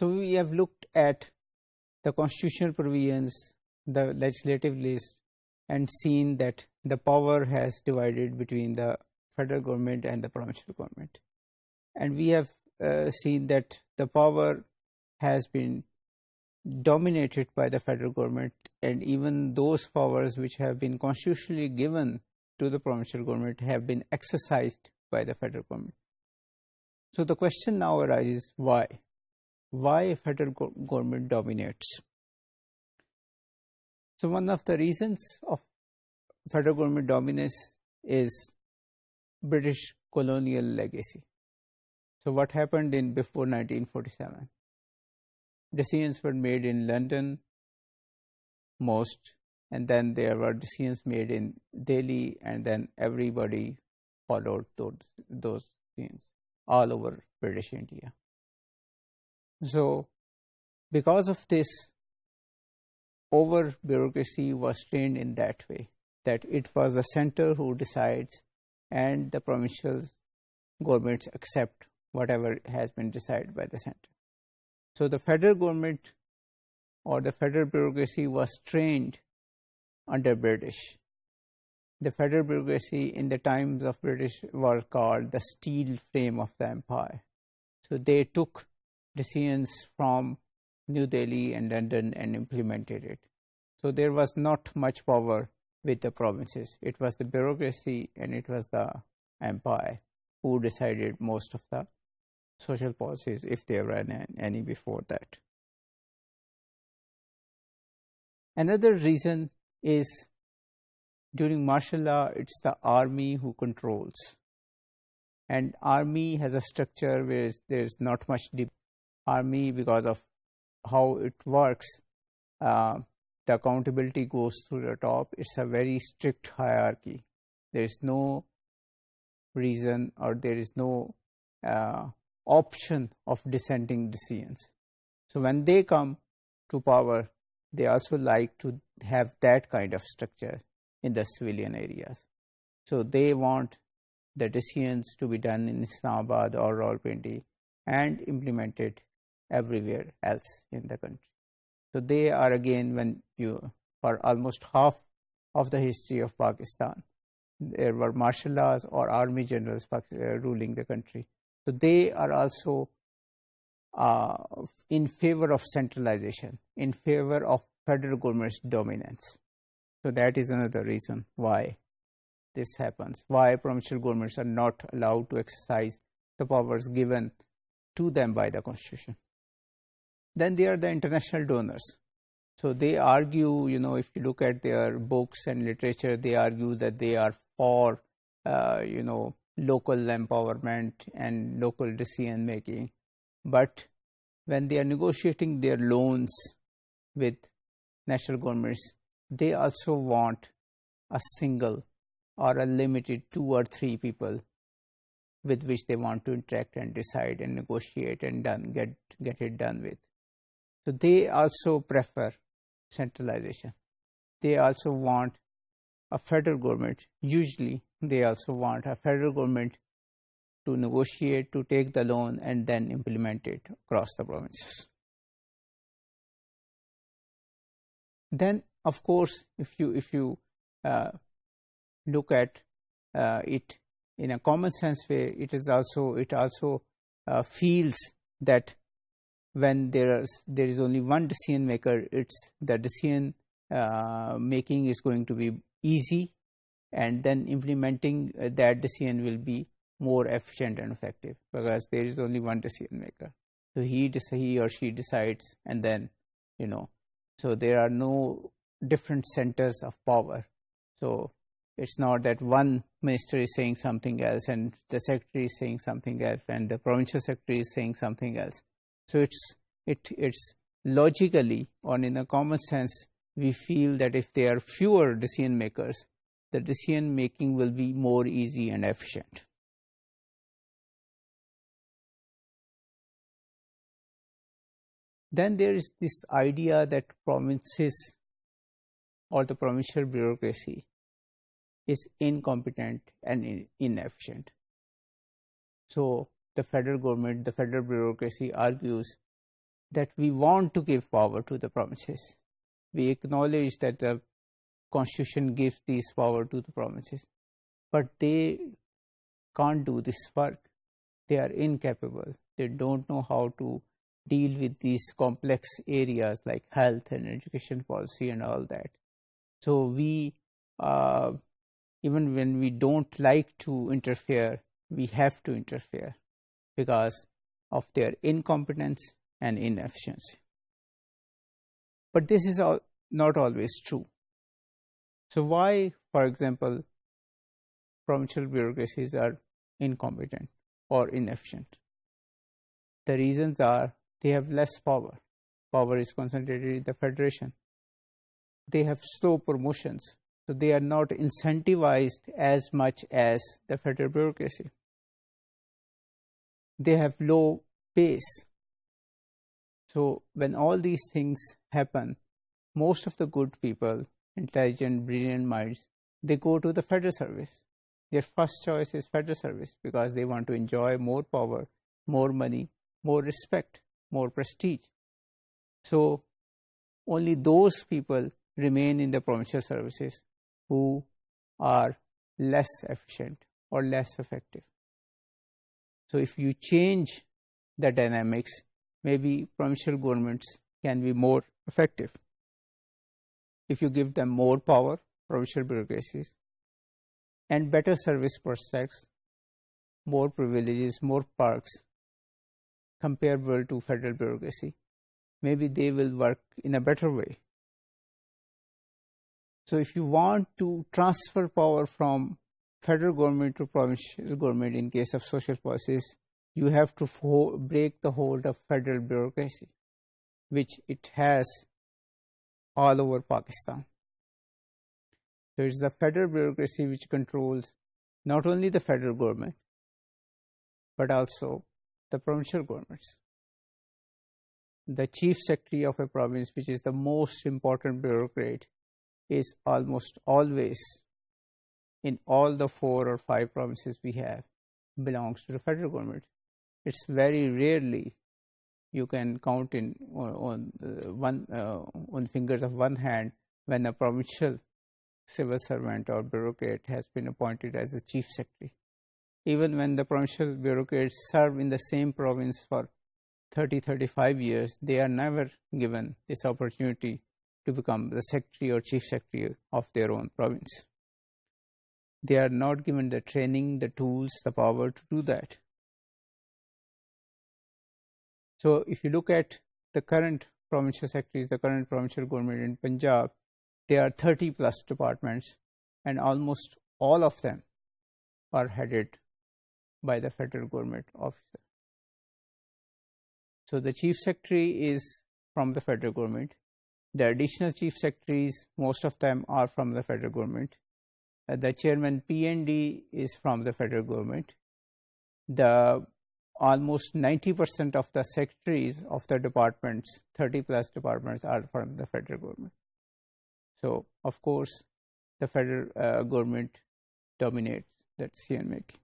So we have looked at the constitutional provisions, the legislative list, and seen that the power has divided between the federal government and the provincial government. And we have seen that the power has been dominated by the federal government, and even those powers which have been constitutionally given to the provincial government have been exercised by the federal government. So the question now arises, why? Why federal government dominates? So one of the reasons of federal government dominance is British colonial legacy. So what happened in before 1947? Decisions were made in London most, and then there were decisions made in Delhi, and then everybody followed those decisions all over British India. So because of this, over bureaucracy was trained in that way, that it was the center who decides and the provincial governments accept whatever has been decided by the center. So the federal government or the federal bureaucracy was trained under British. The federal bureaucracy in the times of British was called the steel frame of the empire. So they took decisions from New Delhi and London and implemented it. So there was not much power with the provinces. It was the bureaucracy and it was the empire who decided most of the social policies, if there were any before that. Another reason is during martial law, it's the army who controls. And army has a structure where there is not much army, because of how it works, the accountability goes through the top. It's a very strict hierarchy. There is no reason or there is no option of dissenting decisions. So when they come to power, they also like to have that kind of structure in the civilian areas. So they want the decisions to be done in Islamabad or Rawalpindi and implemented everywhere else in the country. So they are, again, when you, for almost half of the history of Pakistan, there were martial laws or army generals ruling the country. So they are also in favor of centralization, in favor of federal government's dominance. So that is another reason why this happens, why provincial governments are not allowed to exercise the powers given to them by the Constitution. Then there are the international donors. So they argue, if you look at their books and literature, they argue that they are for, local empowerment and local decision making. But when they are negotiating their loans with national governments, they also want a single or a limited 2 or 3 people with which they want to interact and decide and negotiate and get it done with. So they also prefer centralization. They also want a federal government. Usually they also want a federal government to negotiate, to take the loan and then implement it across the provinces. Then, of course, if you look at it in a common sense way, it also feels that when there is only one decision maker, it's the decision making is going to be easy, and then implementing that decision will be more efficient and effective because there is only one decision maker. So he or she decides, and then so there are no different centers of power. So it's not that one minister is saying something else and the secretary is saying something else and the provincial secretary is saying something else. So it's logically, or in a common sense, we feel that if there are fewer decision makers, the decision making will be more easy and efficient. Then there is this idea that provinces or the provincial bureaucracy is incompetent and inefficient. So the federal government, the federal bureaucracy argues that we want to give power to the provinces. We acknowledge that the Constitution gives this power to the provinces, but they can't do this work. They are incapable. They don't know how to deal with these complex areas like health and education policy and all that. So we, even when we don't like to interfere, we have to interfere because of their incompetence and inefficiency. But this is not always true. So why, for example, provincial bureaucracies are incompetent or inefficient? The reasons are they have less power. Power is concentrated in the federation. They have slow promotions, so they are not incentivized as much as the federal bureaucracy. They have low pace. So when all these things happen, most of the good people, intelligent, brilliant minds, they go to the federal service. Their first choice is federal service because they want to enjoy more power, more money, more respect, more prestige. So only those people remain in the provincial services who are less efficient or less effective. So if you change the dynamics, maybe provincial governments can be more effective. If you give them more power, provincial bureaucracies, and better service prospects, more privileges, more perks, comparable to federal bureaucracy, maybe they will work in a better way. So if you want to transfer power from federal government to provincial government in case of social policies, you have to break the hold of federal bureaucracy, which it has all over Pakistan. So it's the federal bureaucracy which controls not only the federal government, but also the provincial governments. The chief secretary of a province, which is the most important bureaucrat, is almost always, in all the 4 or 5 provinces we have, belongs to the federal government. It's very rarely you can count on fingers of one hand when a provincial civil servant or bureaucrat has been appointed as a chief secretary. Even when the provincial bureaucrats serve in the same province for 30-35 years, they are never given this opportunity to become the secretary or chief secretary of their own province. They are not given the training, the tools, the power to do that. So if you look at the current provincial secretaries, the current provincial government in Punjab, there are 30 plus departments, and almost all of them are headed by the federal government officer. So the chief secretary is from the federal government. The additional chief secretaries, most of them are from the federal government. The chairman PND is from the federal government. The almost 90% of the secretaries of the departments, 30 plus departments, are from the federal government. So, of course, the federal government dominates that decision making.